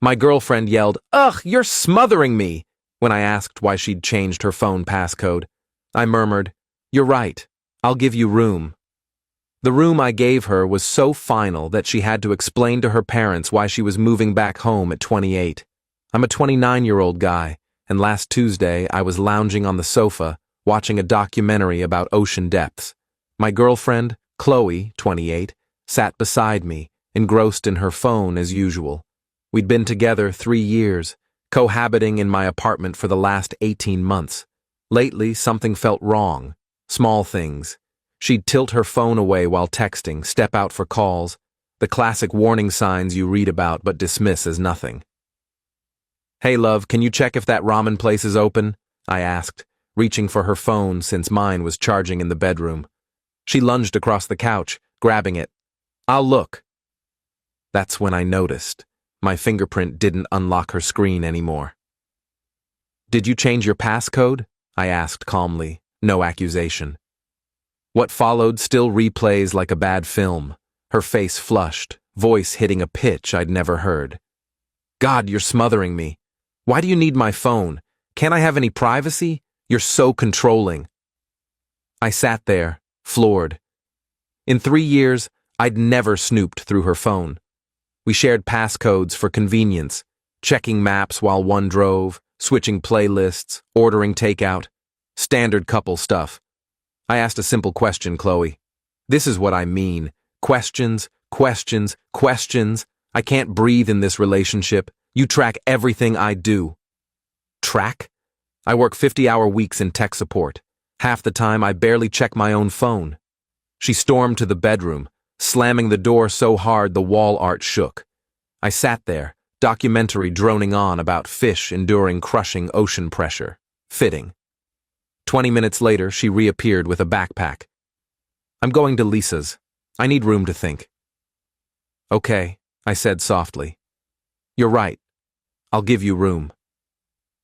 My girlfriend yelled, "Ugh, you're smothering me," when I asked why she'd changed her phone passcode. I murmured, "You're right. I'll give you room." The room I gave her was so final that she had to explain to her parents why she was moving back home at 28. I'm a 29-year-old guy, and last Tuesday I was lounging on the sofa, watching a documentary about ocean depths. My girlfriend, Chloe, 28, sat beside me, engrossed in her phone as usual. We'd been together 3 years, cohabiting in my apartment for the last 18 months. Lately, something felt wrong. Small things. She'd tilt her phone away while texting, step out for calls, the classic warning signs you read about but dismiss as nothing. "Hey love, can you check if that ramen place is open?" I asked, reaching for her phone since mine was charging in the bedroom. She lunged across the couch, grabbing it. "I'll look." That's when I noticed. My fingerprint didn't unlock her screen anymore. "Did you change your passcode?" I asked calmly, no accusation. What followed still replays like a bad film, her face flushed, voice hitting a pitch I'd never heard. "God, you're smothering me. Why do you need my phone? Can't I have any privacy? You're so controlling." I sat there, floored. In 3 years, I'd never snooped through her phone. We shared passcodes for convenience, checking maps while one drove, switching playlists, ordering takeout. Standard couple stuff. I asked a simple question, Chloe. This is what I mean. Questions, questions, questions. I can't breathe in this relationship. You track everything I do. Track? I work 50-hour weeks in tech support. Half the time I barely check my own phone. She stormed to the bedroom, slamming the door so hard the wall art shook. I sat there, documentary droning on about fish enduring crushing ocean pressure. Fitting. 20 minutes later, she reappeared with a backpack. "I'm going to Lisa's. I need room to think." "Okay," I said softly. "You're right. I'll give you room."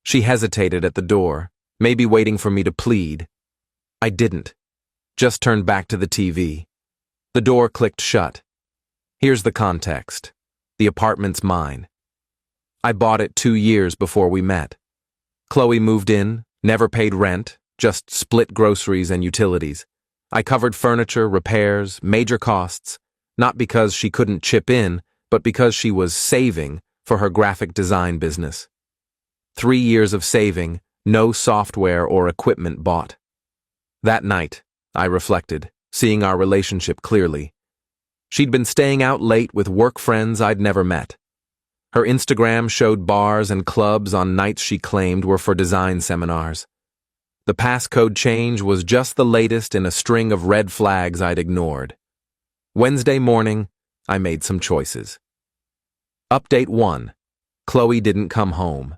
She hesitated at the door, maybe waiting for me to plead. I didn't. Just turned back to the TV. The door clicked shut. Here's the context. The apartment's mine. I bought it 2 years before we met. Chloe moved in, never paid rent, just split groceries and utilities. I covered furniture, repairs, major costs, not because she couldn't chip in, but because she was saving for her graphic design business. 3 years of saving, no software or equipment bought. That night, I reflected, seeing our relationship clearly. She'd been staying out late with work friends I'd never met. Her Instagram showed bars and clubs on nights she claimed were for design seminars. The passcode change was just the latest in a string of red flags I'd ignored. Wednesday morning, I made some choices. Update 1. Chloe didn't come home.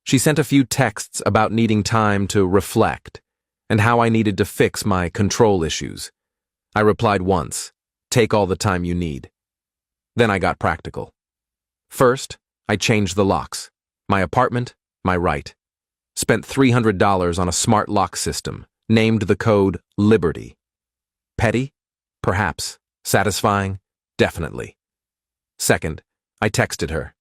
She sent a few texts about needing time to reflect and how I needed to fix my control issues. I replied once, "Take all the time you need." Then I got practical. First, I changed the locks. My apartment, my right. Spent $300 on a smart lock system, named the code Liberty. Petty? Perhaps. Satisfying? Definitely. Second, I texted her.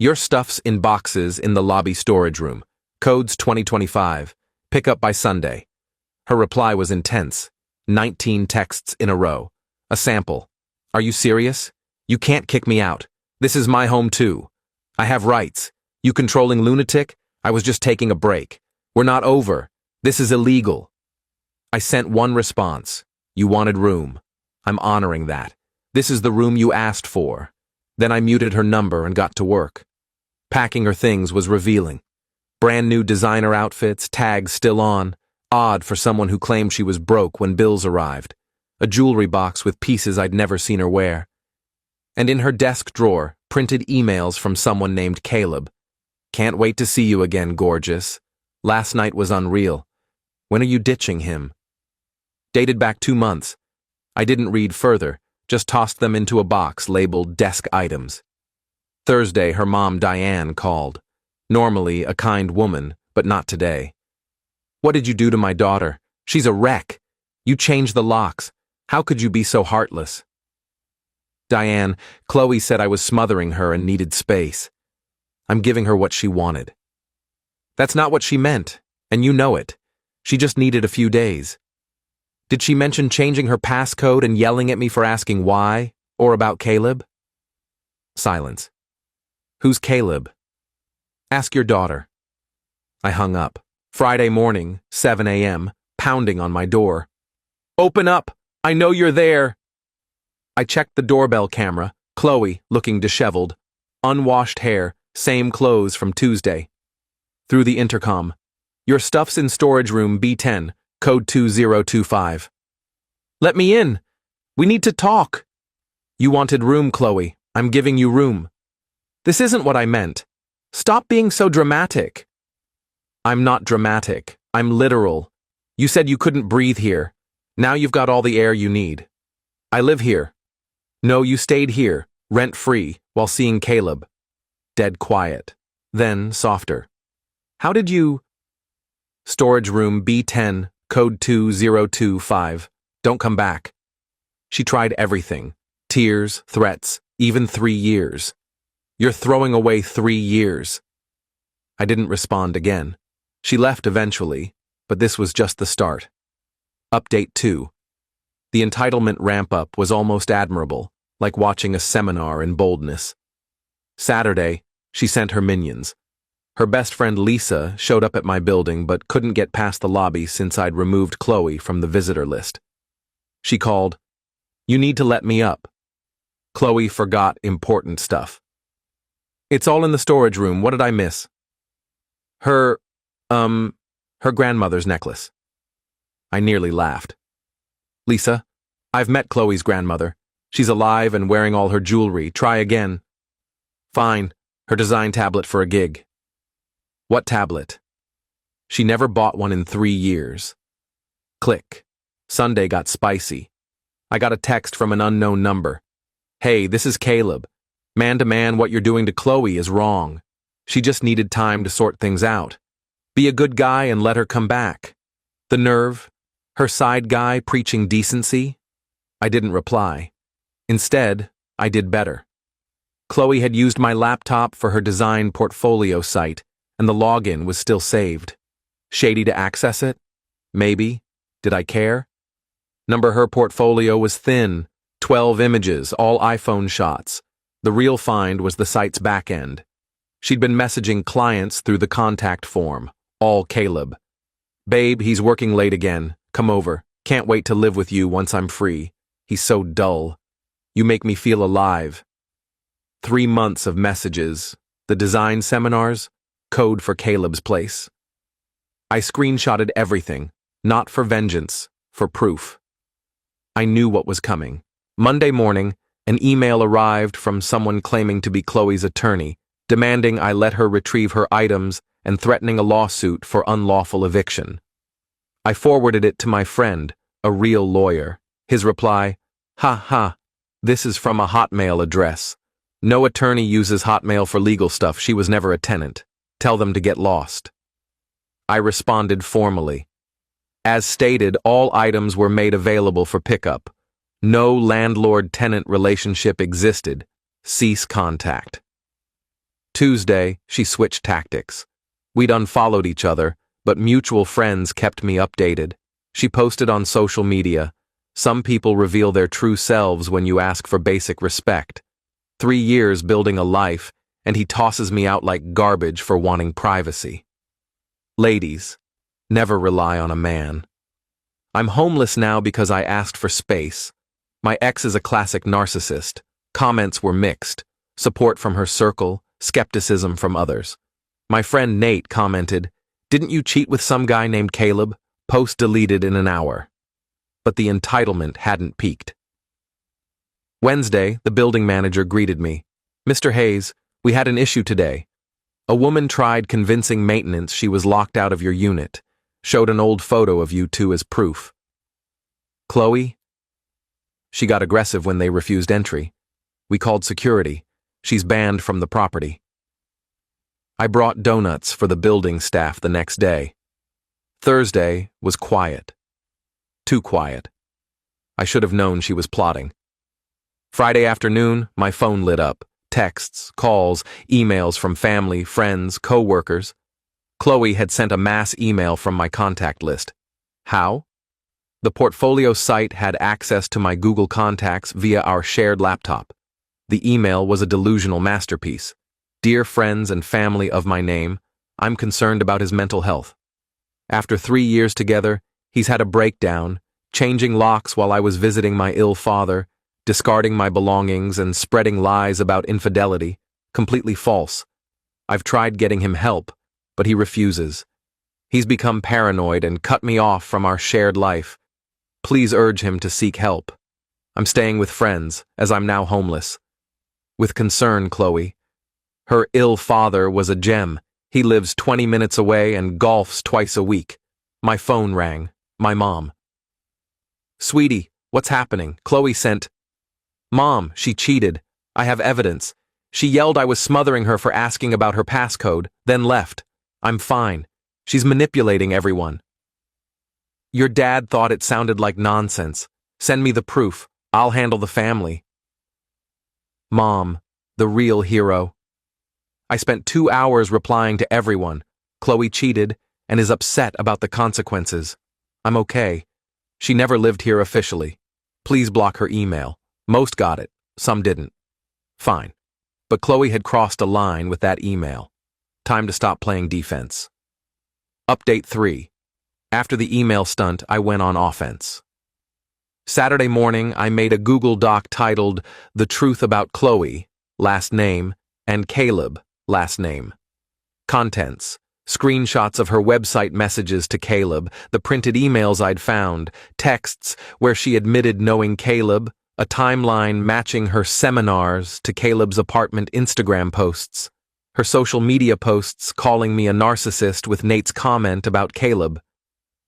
"Your stuff's in boxes in the lobby storage room. Codes 2025. Pick up by Sunday." Her reply was intense. 19 texts in a row. A sample. "Are you serious? You can't kick me out. This is my home too. I have rights. You controlling lunatic? I was just taking a break. We're not over. This is illegal." I sent one response. "You wanted room. I'm honoring that. This is the room you asked for." Then I muted her number and got to work. Packing her things was revealing. Brand new designer outfits, tags still on. Odd for someone who claimed she was broke when bills arrived. A jewelry box with pieces I'd never seen her wear. And in her desk drawer, printed emails from someone named Caleb. "Can't wait to see you again, gorgeous. Last night was unreal. When are you ditching him?" Dated back 2 months. I didn't read further, just tossed them into a box labeled desk items. Thursday, her mom Diane called. Normally a kind woman, but not today. "What did you do to my daughter? She's a wreck. You changed the locks. How could you be so heartless?" "Diane, Chloe said I was smothering her and needed space. I'm giving her what she wanted. That's not what she meant, and you know it. She just needed a few days. Did she mention changing her passcode and yelling at me for asking why, or about Caleb? Silence. Who's Caleb? Ask your daughter. I hung up. Friday morning, 7 a.m., pounding on my door. Open up! I know you're there! I checked the doorbell camera, Chloe, looking disheveled. Unwashed hair, same clothes from Tuesday. Through the intercom. Your stuff's in storage room B10, code 2025. Let me in! We need to talk! You wanted room, Chloe. I'm giving you room. This isn't what I meant. Stop being so dramatic. I'm not dramatic. I'm literal. You said you couldn't breathe here. Now you've got all the air you need. I live here. No, you stayed here, rent-free, while seeing Caleb. Dead quiet. Then, softer. How did you... Storage room B10, code 2025. Don't come back. She tried everything. Tears, threats, even 3 years. You're throwing away 3 years. I didn't respond again. She left eventually, but this was just the start. Update 2. The entitlement ramp-up was almost admirable, like watching a seminar in boldness. Saturday, she sent her minions. Her best friend Lisa showed up at my building but couldn't get past the lobby since I'd removed Chloe from the visitor list. She called, "You need to let me up." Chloe forgot important stuff. "It's all in the storage room. What did I miss?" Her grandmother's necklace. I nearly laughed. "Lisa, I've met Chloe's grandmother. She's alive and wearing all her jewelry. Try again." "Fine. Her design tablet for a gig." "What tablet?" She never bought one in 3 years. Click. Sunday got spicy. I got a text from an unknown number. "Hey, this is Caleb. Man to man, what you're doing to Chloe is wrong. She just needed time to sort things out. Be a good guy and let her come back." The nerve. Her side guy preaching decency. I didn't reply. Instead, I did better. Chloe had used my laptop for her design portfolio site, and the login was still saved. Shady to access it? Maybe. Did I care? Her portfolio was thin, 12 images, all iPhone shots. The real find was the site's back end. She'd been messaging clients through the contact form, all Caleb. "Babe, he's working late again. Come over. Can't wait to live with you once I'm free. He's so dull. You make me feel alive." 3 months of messages. The design seminars, code for Caleb's place. I screenshotted everything, not for vengeance, for proof. I knew what was coming. Monday morning, an email arrived from someone claiming to be Chloe's attorney, demanding I let her retrieve her items and threatening a lawsuit for unlawful eviction. I forwarded it to my friend, a real lawyer. His reply, "Ha ha, this is from a Hotmail address. No attorney uses Hotmail for legal stuff. She was never a tenant. Tell them to get lost." I responded formally. As stated, all items were made available for pickup. No landlord-tenant relationship existed. Cease contact. Tuesday, she switched tactics. We'd unfollowed each other, but mutual friends kept me updated. She posted on social media, "Some people reveal their true selves when you ask for basic respect. 3 years building a life, and he tosses me out like garbage for wanting privacy." Ladies, never rely on a man. I'm homeless now because I asked for space. My ex is a classic narcissist. Comments were mixed. Support from her circle, skepticism from others. My friend Nate commented, "Didn't you cheat with some guy named Caleb? Post deleted in an hour." But the entitlement hadn't peaked. Wednesday, the building manager greeted me. "Mr. Hayes, we had an issue today. A woman tried convincing maintenance she was locked out of your unit. Showed an old photo of you two as proof." "Chloe?" "She got aggressive when they refused entry. We called security. She's banned from the property." I brought donuts for the building staff the next day. Thursday was quiet. Too quiet. I should have known she was plotting. Friday afternoon, my phone lit up. Texts, calls, emails from family, friends, co-workers. Chloe had sent a mass email from my contact list. How? The portfolio site had access to my Google contacts via our shared laptop. The email was a delusional masterpiece. Dear friends and family of my name, I'm concerned about his mental health. After 3 years together, he's had a breakdown, changing locks while I was visiting my ill father, discarding my belongings and spreading lies about infidelity, completely false. I've tried getting him help, but he refuses. He's become paranoid and cut me off from our shared life. Please urge him to seek help. I'm staying with friends, as I'm now homeless. With concern, Chloe. Her ill father was a gem. He lives 20 minutes away and golfs twice a week. My phone rang. My mom. Sweetie, what's happening? Chloe sent. Mom, she cheated. I have evidence. She yelled I was smothering her for asking about her passcode, then left. I'm fine. She's manipulating everyone. Your dad thought it sounded like nonsense. Send me the proof. I'll handle the family. Mom, the real hero. I spent 2 hours replying to everyone. Chloe cheated and is upset about the consequences. I'm okay. She never lived here officially. Please block her email. Most got it. Some didn't. Fine. But Chloe had crossed a line with that email. Time to stop playing defense. Update 3. After the email stunt, I went on offense. Saturday morning, I made a Google Doc titled The Truth About Chloe, last name, and Caleb, last name. Contents: screenshots of her website messages to Caleb, the printed emails I'd found, texts where she admitted knowing Caleb, a timeline matching her seminars to Caleb's apartment Instagram posts, her social media posts calling me a narcissist with Nate's comment about Caleb.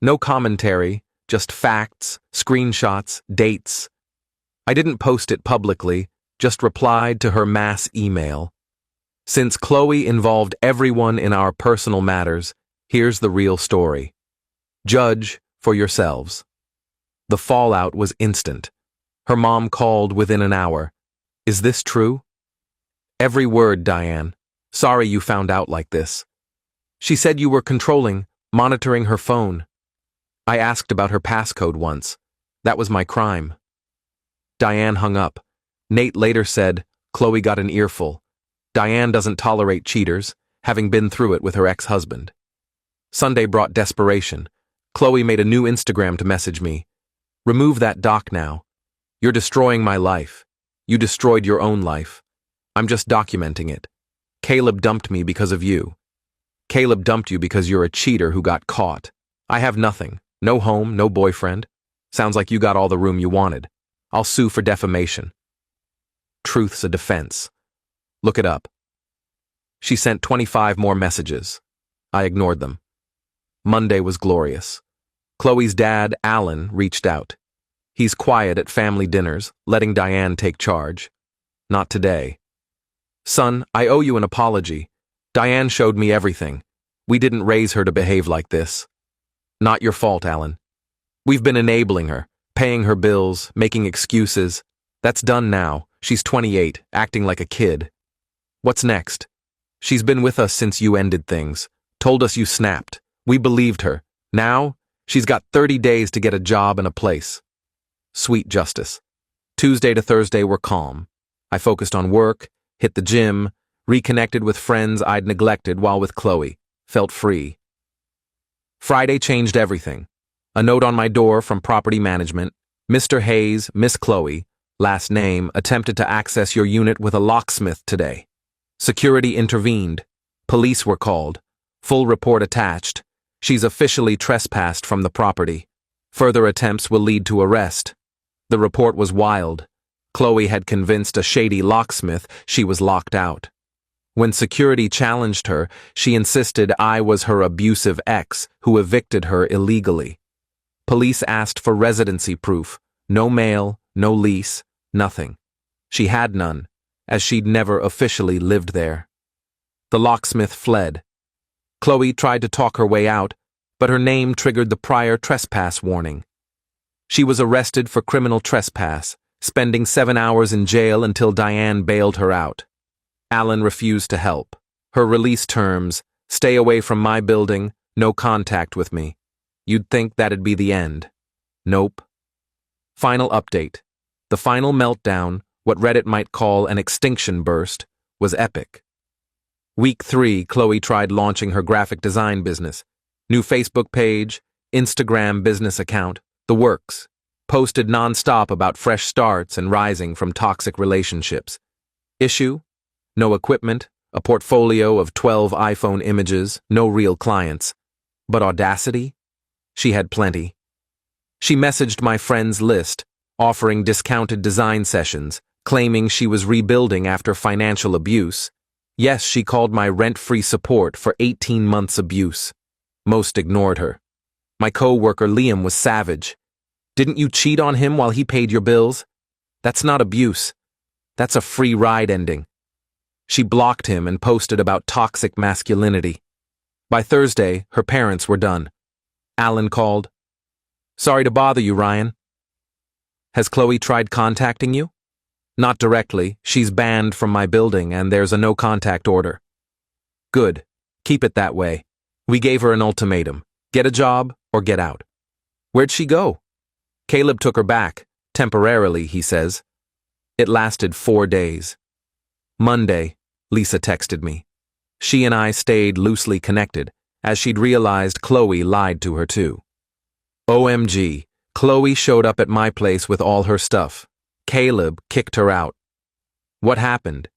No commentary, just facts, screenshots, dates. I didn't post it publicly, just replied to her mass email. Since Chloe involved everyone in our personal matters, here's the real story. Judge for yourselves. The fallout was instant. Her mom called within an hour. Is this true? Every word, Diane. Sorry you found out like this. She said you were controlling, monitoring her phone. I asked about her passcode once. That was my crime. Diane hung up. Nate later said, Chloe got an earful. Diane doesn't tolerate cheaters, having been through it with her ex-husband. Sunday brought desperation. Chloe made a new Instagram to message me. Remove that doc now. You're destroying my life. You destroyed your own life. I'm just documenting it. Caleb dumped me because of you. Caleb dumped you because you're a cheater who got caught. I have nothing. No home, no boyfriend. Sounds like you got all the room you wanted. I'll sue for defamation. Truth's a defense. Look it up. She sent 25 more messages. I ignored them. Monday was glorious. Chloe's dad, Alan, reached out. He's quiet at family dinners, letting Diane take charge. Not today. Son, I owe you an apology. Diane showed me everything. We didn't raise her to behave like this. Not your fault, Alan. We've been enabling her, paying her bills, making excuses. That's done now. She's 28, acting like a kid. What's next? She's been with us since you ended things, told us you snapped. We believed her. Now, she's got 30 days to get a job and a place. Sweet justice. Tuesday to Thursday were calm. I focused on work, hit the gym, reconnected with friends I'd neglected while with Chloe, felt free. Friday changed everything. A note on my door from property management. Mr. Hayes, Miss Chloe, last name, attempted to access your unit with a locksmith today. Security intervened. Police were called. Full report attached. She's officially trespassed from the property. Further attempts will lead to arrest. The report was wild. Chloe had convinced a shady locksmith she was locked out. When security challenged her, she insisted I was her abusive ex who evicted her illegally. Police asked for residency proof. No mail, no lease, nothing. She had none, as she'd never officially lived there. The locksmith fled. Chloe tried to talk her way out, but her name triggered the prior trespass warning. She was arrested for criminal trespass, spending 7 hours in jail until Diane bailed her out. Alan refused to help. Her release terms: stay away from my building, no contact with me. You'd think that'd be the end. Nope. Final update. The final meltdown, what Reddit might call an extinction burst, was epic. Week 3, Chloe tried launching her graphic design business. New Facebook page, Instagram business account, the works. Posted nonstop about fresh starts and rising from toxic relationships. Issue? No equipment, a portfolio of 12 iPhone images, no real clients. But audacity? She had plenty. She messaged my friends list, offering discounted design sessions, claiming she was rebuilding after financial abuse. Yes, she called my rent-free support for 18 months abuse. Most ignored her. My co-worker Liam was savage. Didn't you cheat on him while he paid your bills? That's not abuse. That's a free ride ending. She blocked him and posted about toxic masculinity. By Thursday, her parents were done. Alan called. Sorry to bother you, Ryan. Has Chloe tried contacting you? Not directly. She's banned from my building and there's a no-contact order. Good. Keep it that way. We gave her an ultimatum. Get a job or get out. Where'd she go? Caleb took her back. Temporarily, he says. It lasted 4 days. Monday, Lisa texted me. She and I stayed loosely connected, as she'd realized Chloe lied to her too. OMG, Chloe showed up at my place with all her stuff. Caleb kicked her out. What happened?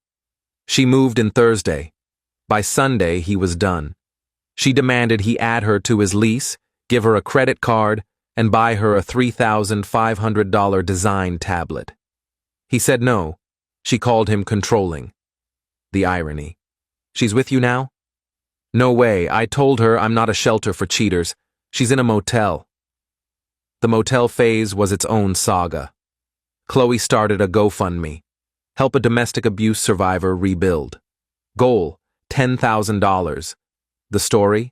She moved in Thursday. By Sunday, he was done. She demanded he add her to his lease, give her a credit card, and buy her a $3,500 design tablet. He said no. She called him controlling. The irony. She's with you now? No way. I told her I'm not a shelter for cheaters. She's in a motel. The motel phase was its own saga. Chloe started a GoFundMe. Help a domestic abuse survivor rebuild. Goal: $10,000. The story?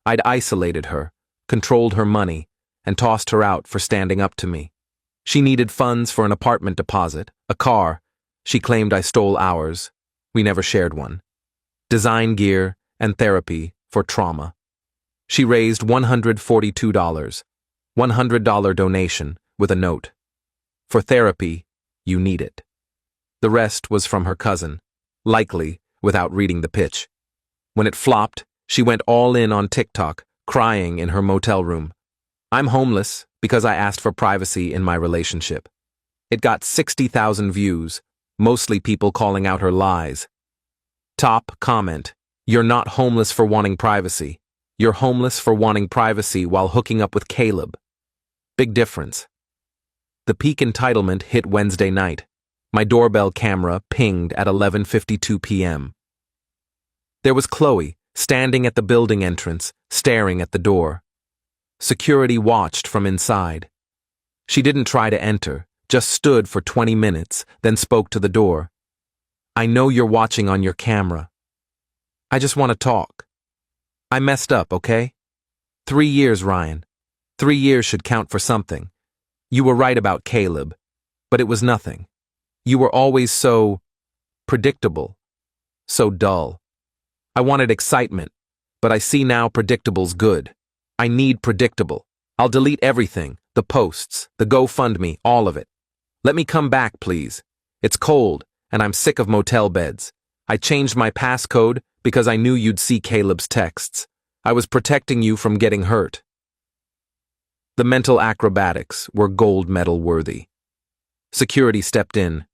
I'd isolated her, controlled her money, and tossed her out for standing up to me. She needed funds for an apartment deposit, a car. She claimed I stole ours. We never shared one. Design gear and therapy for trauma. She raised $142, $100 donation with a note. For therapy, you need it. The rest was from her cousin, likely without reading the pitch. When it flopped, she went all in on TikTok, crying in her motel room. I'm homeless because I asked for privacy in my relationship. It got 60,000 views, mostly people calling out her lies. Top comment: you're not homeless for wanting privacy. You're homeless for wanting privacy while hooking up with Caleb. Big difference. The peak entitlement hit Wednesday night. My doorbell camera pinged at 11:52 p.m. There was Chloe, standing at the building entrance, staring at the door. Security watched from inside. She didn't try to enter, just stood for 20 minutes, then spoke to the door. I know you're watching on your camera. I just want to talk. I messed up, okay? 3 years, Ryan. 3 years should count for something. You were right about Caleb, but it was nothing. You were always so predictable, so dull. I wanted excitement, but I see now predictable's good. I need predictable. I'll delete everything, the posts, the GoFundMe, all of it. Let me come back, please. It's cold, and I'm sick of motel beds. I changed my passcode because I knew you'd see Caleb's texts. I was protecting you from getting hurt. The mental acrobatics were gold medal worthy. Security stepped in.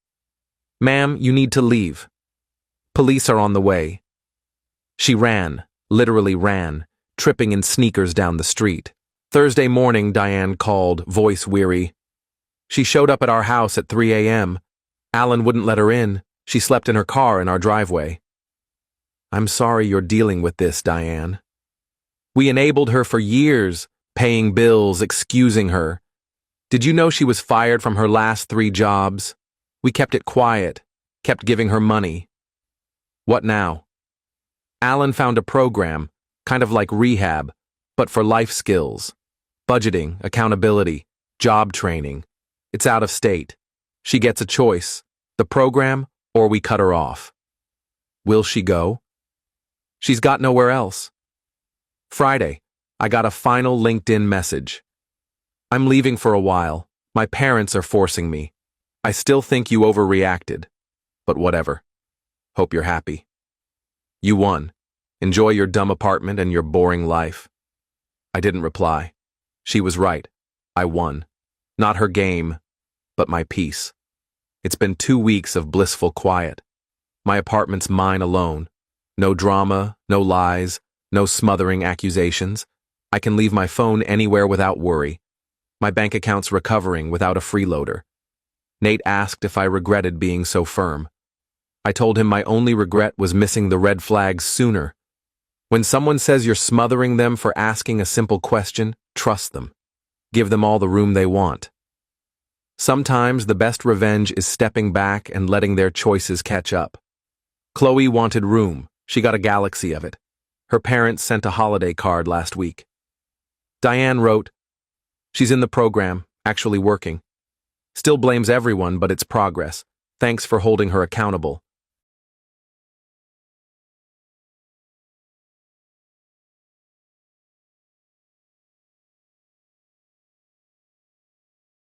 Ma'am, you need to leave. Police are on the way. She ran, literally ran, tripping in sneakers down the street. Thursday morning, Diane called, voice weary. She showed up at our house at 3 a.m. Alan wouldn't let her in. She slept in her car in our driveway. I'm sorry you're dealing with this, Diane. We enabled her for years, paying bills, excusing her. Did you know she was fired from her last 3 jobs? We kept it quiet, kept giving her money. What now? Alan found a program, kind of like rehab, but for life skills. Budgeting, accountability, job training. It's out of state. She gets a choice, the program or we cut her off. Will she go? She's got nowhere else. Friday, I got a final LinkedIn message. I'm leaving for a while. My parents are forcing me. I still think you overreacted. But whatever. Hope you're happy. You won. Enjoy your dumb apartment and your boring life. I didn't reply. She was right. I won. Not her game, but my peace. It's been 2 weeks of blissful quiet. My apartment's mine alone. No drama, no lies, no smothering accusations. I can leave my phone anywhere without worry. My bank account's recovering without a freeloader. Nate asked if I regretted being so firm. I told him my only regret was missing the red flags sooner. When someone says you're smothering them for asking a simple question, trust them. Give them all the room they want. Sometimes the best revenge is stepping back and letting their choices catch up. Chloe wanted room. She got a galaxy of it. Her parents sent a holiday card last week. Diane wrote, "She's in the program, actually working. Still blames everyone, but it's progress. Thanks for holding her accountable.